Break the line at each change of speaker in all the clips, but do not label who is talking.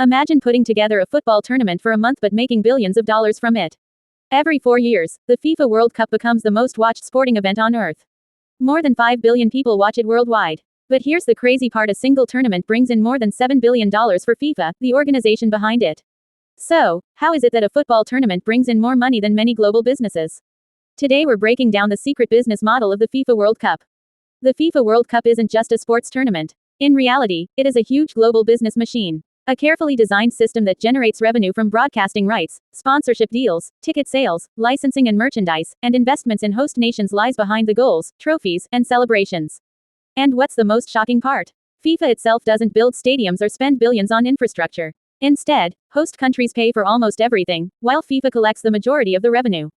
Imagine putting together a football tournament for a month but making billions of dollars from it. Every 4 years, the FIFA World Cup becomes the most watched sporting event on Earth. More than 5 billion people watch it worldwide. But here's the crazy part: a single tournament brings in more than $7 billion for FIFA, the organization behind it. So, how is it that a football tournament brings in more money than many global businesses? Today we're breaking down the secret business model of the FIFA World Cup. The FIFA World Cup isn't just a sports tournament. In reality, it is a huge global business machine. A carefully designed system that generates revenue from broadcasting rights, sponsorship deals, ticket sales, licensing and merchandise, and investments in host nations lies behind the goals, trophies, and celebrations. And what's the most shocking part? FIFA itself doesn't build stadiums or spend billions on infrastructure. Instead, host countries pay for almost everything, while FIFA collects the majority of the revenue.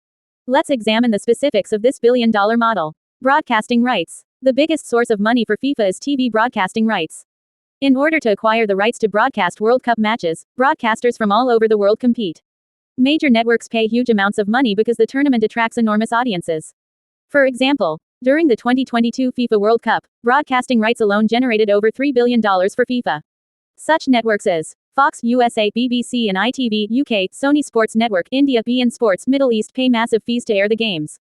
Let's examine the specifics of this billion-dollar model. Broadcasting rights. The biggest source of money for FIFA is TV broadcasting rights. In order to acquire the rights to broadcast World Cup matches, broadcasters from all over the world compete. Major networks pay huge amounts of money because the tournament attracts enormous audiences. For example, during the 2022 FIFA World Cup, broadcasting rights alone generated over $3 billion for FIFA. Such networks as Fox USA, BBC and ITV UK, Sony Sports Network, India, beIN Sports, Middle East pay massive fees to air the games.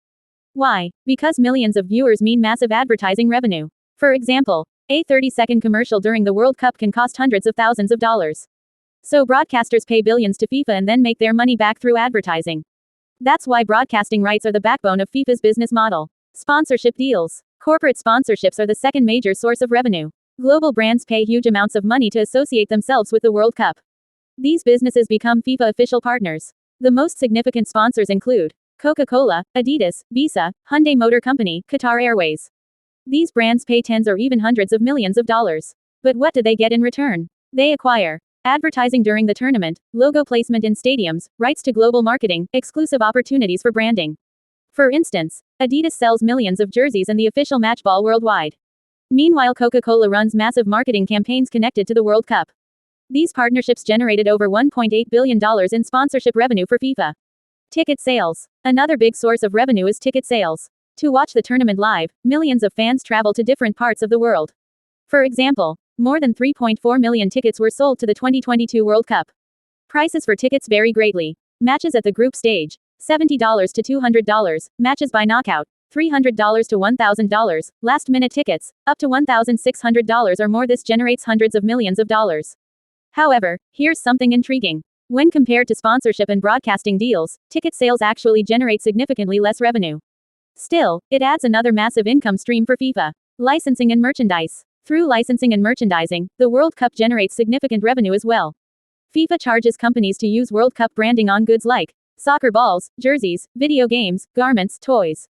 Why? Because millions of viewers mean massive advertising revenue. For example, a 30-second commercial during the World Cup can cost hundreds of thousands of dollars. So broadcasters pay billions to FIFA and then make their money back through advertising. That's why broadcasting rights are the backbone of FIFA's business model. Sponsorship deals. Corporate sponsorships are the second major source of revenue. Global brands pay huge amounts of money to associate themselves with the World Cup. These businesses become FIFA official partners. The most significant sponsors include Coca-Cola, Adidas, Visa, Hyundai Motor Company, Qatar Airways. These brands pay tens or even hundreds of millions of dollars. But what do they get in return? They acquire advertising during the tournament, logo placement in stadiums, rights to global marketing, exclusive opportunities for branding. For instance, Adidas sells millions of jerseys and the official match ball worldwide. Meanwhile, Coca-Cola runs massive marketing campaigns connected to the World Cup. These partnerships generated over $1.8 billion in sponsorship revenue for FIFA. Ticket sales. Another big source of revenue is ticket sales. To watch the tournament live, millions of fans travel to different parts of the world. For example, more than 3.4 million tickets were sold to the 2022 World Cup. Prices for tickets vary greatly. Matches at the group stage, $70 to $200, matches by knockout, $300 to $1,000, last-minute tickets, up to $1,600 or more. This generates hundreds of millions of dollars. However, here's something intriguing. When compared to sponsorship and broadcasting deals, ticket sales actually generate significantly less revenue. Still, it adds another massive income stream for FIFA. Licensing and merchandise. Through licensing and merchandising, the World Cup generates significant revenue as well. FIFA charges companies to use World Cup branding on goods like soccer balls, jerseys, video games, garments, toys.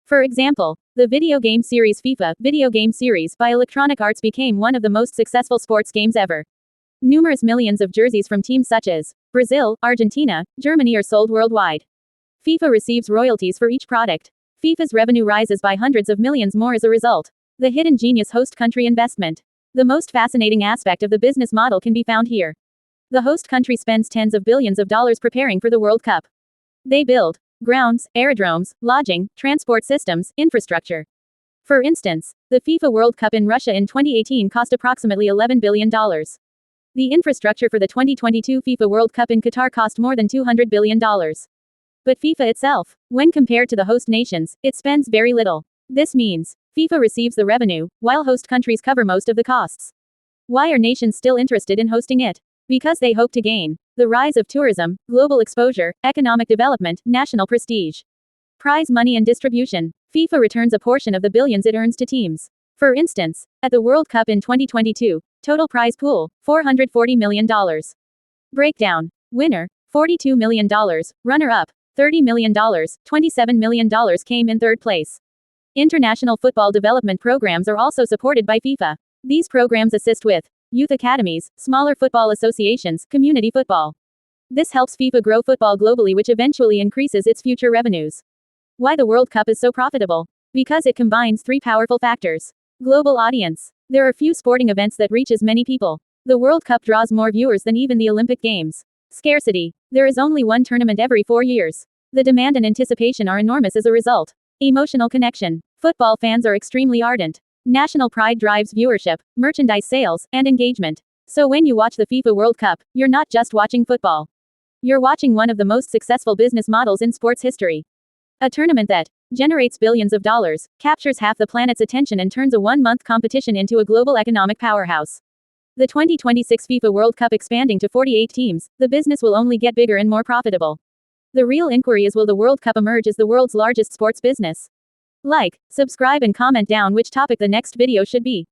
For example, the video game series FIFA video game series by Electronic Arts became one of the most successful sports games ever. Numerous millions of jerseys from teams such as Brazil, Argentina, Germany are sold worldwide. FIFA receives royalties for each product. FIFA's revenue rises by hundreds of millions more as a result. The hidden genius: host country investment. The most fascinating aspect of the business model can be found here. The host country spends tens of billions of dollars preparing for the World Cup. They build grounds, aerodromes, lodging, transport systems, infrastructure. For instance, the FIFA World Cup in Russia in 2018 cost approximately $11 billion. The infrastructure for the 2022 FIFA World Cup in Qatar cost more than $200 billion. But FIFA itself, when compared to the host nations, it spends very little. This means FIFA receives the revenue, while host countries cover most of the costs. Why are nations still interested in hosting it? Because they hope to gain the rise of tourism, global exposure, economic development, national prestige. Prize money and distribution. FIFA returns a portion of the billions it earns to teams. For instance, at the World Cup in 2022, total prize pool, $440 million. Breakdown. Winner, $42 million. Runner-up, $30 million. $27 million came in third place. International football development programs are also supported by FIFA. These programs assist with youth academies, smaller football associations, community football. This helps FIFA grow football globally, which eventually increases its future revenues. Why the World Cup is so profitable? Because it combines three powerful factors. Global audience. There are few sporting events that reach as many people. The World Cup draws more viewers than even the Olympic Games. Scarcity. There is only one tournament every 4 years. The demand and anticipation are enormous as a result. Emotional connection. Football fans are extremely ardent. National pride drives viewership, merchandise sales, and engagement. So when you watch the FIFA World Cup, you're not just watching football. You're watching one of the most successful business models in sports history. A tournament that generates billions of dollars, captures half the planet's attention and turns a one-month competition into a global economic powerhouse. The 2026 FIFA World Cup expanding to 48 teams, the business will only get bigger and more profitable. The real inquiry is, will the World Cup emerge as the world's largest sports business? Like, subscribe and comment down which topic the next video should be.